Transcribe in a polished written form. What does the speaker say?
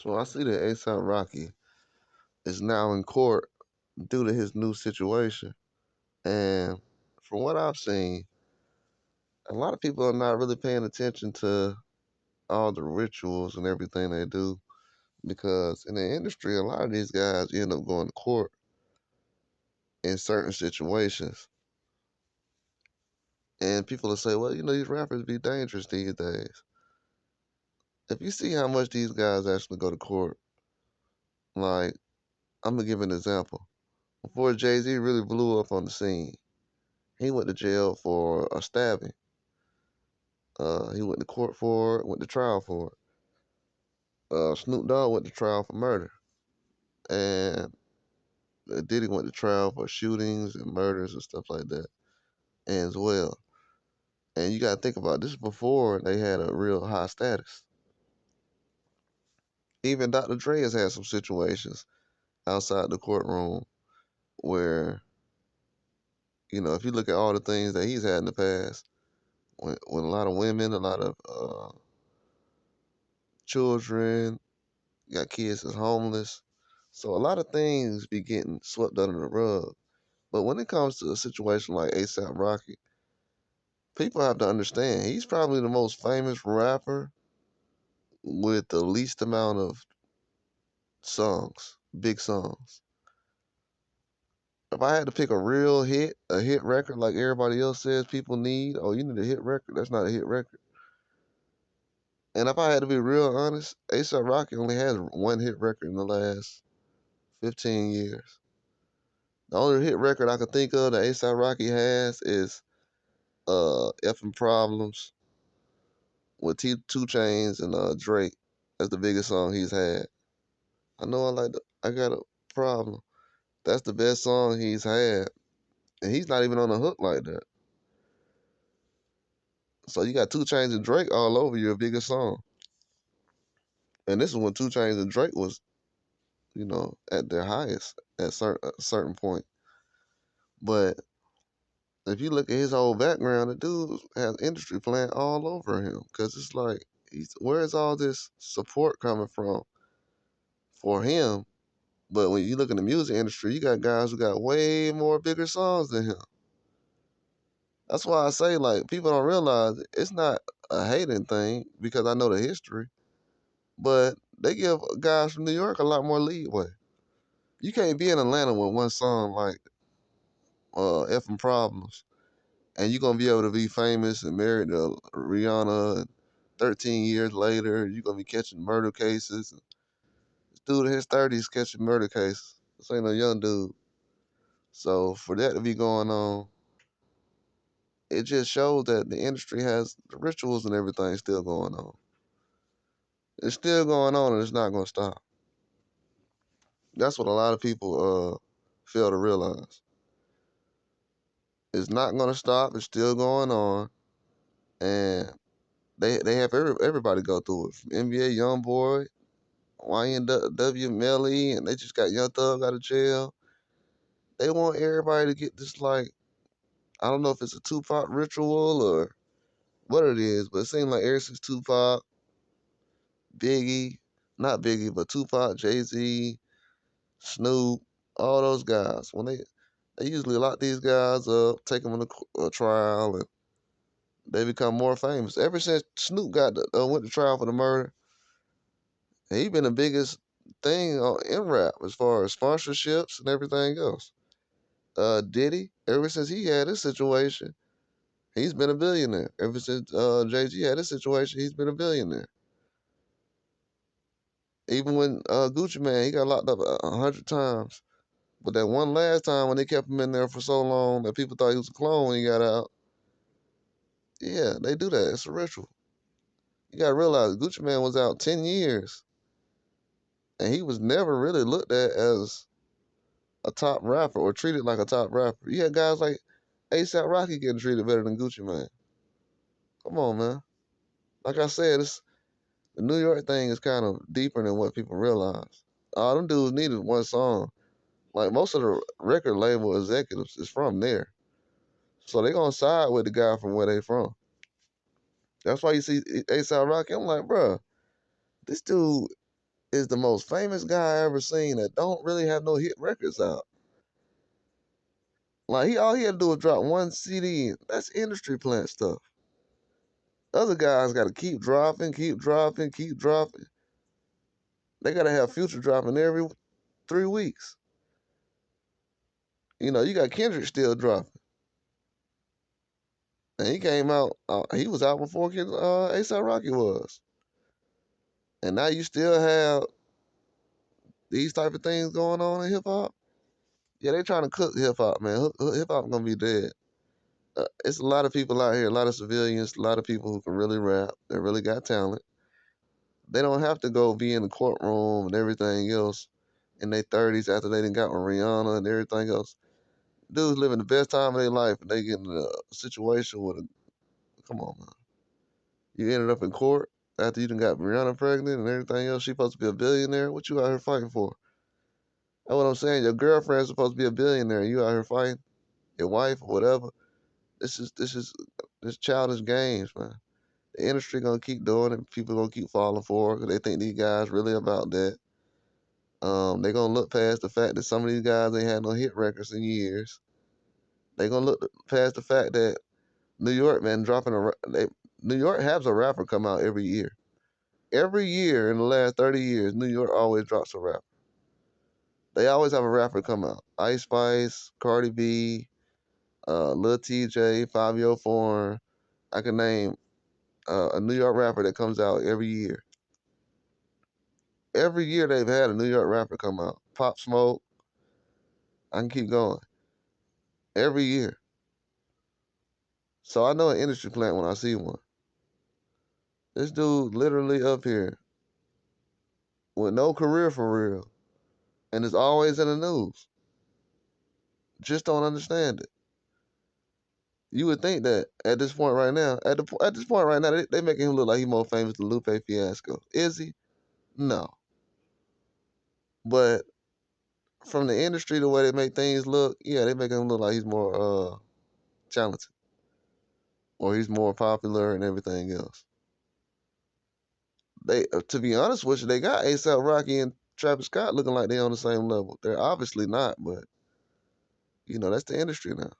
So I see that ASAP Rocky is now in court due to his new situation. And from what I've seen, a lot of people are not really paying attention to all the rituals and everything they do because in the industry, a lot of these guys end up going to court in certain situations. And people will say, well, these rappers be dangerous these days. If you see how much these guys actually go to court, like, I'm going to give an example. Before Jay-Z really blew up on the scene, he went to jail for a stabbing. He went to court for it, went to trial for it. Snoop Dogg went to trial for murder. And Diddy went to trial for shootings and murders and stuff like that as well. And you got to think about this before they had a real high status. Even Dr. Dre has had some situations outside the courtroom where, if you look at all the things that he's had in the past, when a lot of women, a lot of children, got kids that's homeless. So a lot of things be getting swept under the rug. But when it comes to a situation like ASAP Rocky, people have to understand he's probably the most famous rapper with the least amount of songs, big songs. If I had to pick a hit record like everybody else says people need, oh, you need a hit record, that's not a hit record. And if I had to be real honest, ASAP Rocky only has one hit record in the last 15 years. The only hit record I can think of that ASAP Rocky has is Effing Problems with Two Chains and Drake. That's the biggest song he's had. I know I got a problem. That's the best song he's had. And he's not even on the hook like that. So you got Two Chains and Drake all over your biggest song. And this is when Two Chains and Drake was, at their highest at a certain point. But if you look at his whole background, the dude has industry playing all over him. Cause it's like, where's all this support coming from for him? But when you look in the music industry, you got guys who got way more bigger songs than him. That's why I say, like, people don't realize it's not a hating thing because I know the history, but they give guys from New York a lot more leeway. You can't be in Atlanta with one song like Effing Problems, and you're going to be able to be famous and married to Rihanna, and 13 years later, you're going to be catching murder cases. This dude in his 30s catching murder cases. This ain't a young dude. So for that to be going on, it just shows that the industry has the rituals and everything still going on. It's still going on and it's not going to stop. That's what a lot of people fail to realize. It's not going to stop. It's still going on. And they have everybody go through it. From NBA YoungBoy, YNW Melly, and they just got Young Thug out of jail. They want everybody to get this, like, I don't know if it's a Tupac ritual or what it is, but it seems like ever since Tupac, Biggie, not Biggie, but Tupac, Jay-Z, Snoop, all those guys, when they usually lock these guys up, take them on a trial, and they become more famous. Ever since Snoop went to trial for the murder, he been the biggest thing in rap as far as sponsorships and everything else. Diddy, ever since he had his situation, he's been a billionaire. Ever since Jay-Z had his situation, he's been a billionaire. Even when Gucci Man, he got locked up 100 times. But that one last time when they kept him in there for so long that people thought he was a clone when he got out, yeah, they do that. It's a ritual. You gotta realize Gucci Man was out 10 years and he was never really looked at as a top rapper or treated like a top rapper. You had guys like ASAP Rocky getting treated better than Gucci Man. Come on, man. Like I said, the New York thing is kind of deeper than what people realize. All them dudes needed one song. Like most of the record label executives is from there. So they gonna side with the guy from where they from. That's why you see ASAP Rocky. I'm like, bro, this dude is the most famous guy I ever seen that don't really have no hit records out. Like all he had to do was drop one CD. That's industry plant stuff. Other guys got to keep dropping, keep dropping, keep dropping. They got to have Future dropping every 3 weeks. You know, you got Kendrick still dropping, and he came out. He was out before ASAP Rocky was, and now you still have these type of things going on in hip hop. Yeah, they trying to cook hip hop, man. Hip hop gonna be dead. It's a lot of people out here, a lot of civilians, a lot of people who can really rap. They really got talent. They don't have to go be in the courtroom and everything else in their 30s after they done got with Rihanna and everything else. Dudes living the best time of their life, and they get in a situation with a. Come on, man. You ended up in court after you done got Rihanna pregnant and everything else. She supposed to be a billionaire. What you out here fighting for? That's what I'm saying. Your girlfriend's supposed to be a billionaire. You out here fighting your wife or whatever. This childish games, man. The industry gonna keep doing it. People gonna keep falling for it because they think these guys really about that. They gonna look past the fact that some of these guys ain't had no hit records in years. They gonna look past the fact that New York, man, New York has a rapper come out every year. Every year in the last 30 years, New York always drops a rapper. They always have a rapper come out. Ice Spice, Cardi B, Lil TJ, Fabio Foreign. I can name a New York rapper that comes out every year. Every year they've had a New York rapper come out. Pop Smoke. I can keep going. Every year. So I know an industry plant when I see one. This dude literally up here with no career for real. And it's always in the news. Just don't understand it. You would think that at this point right now, at this point right now, they making him look like he's more famous than Lupe Fiasco. Is he? No. But from the industry, the way they make things look, yeah, they make him look like he's more talented. Or he's more popular and everything else. To be honest with you, they got ASAP Rocky and Travis Scott looking like they on the same level. They're obviously not, but you know that's the industry now.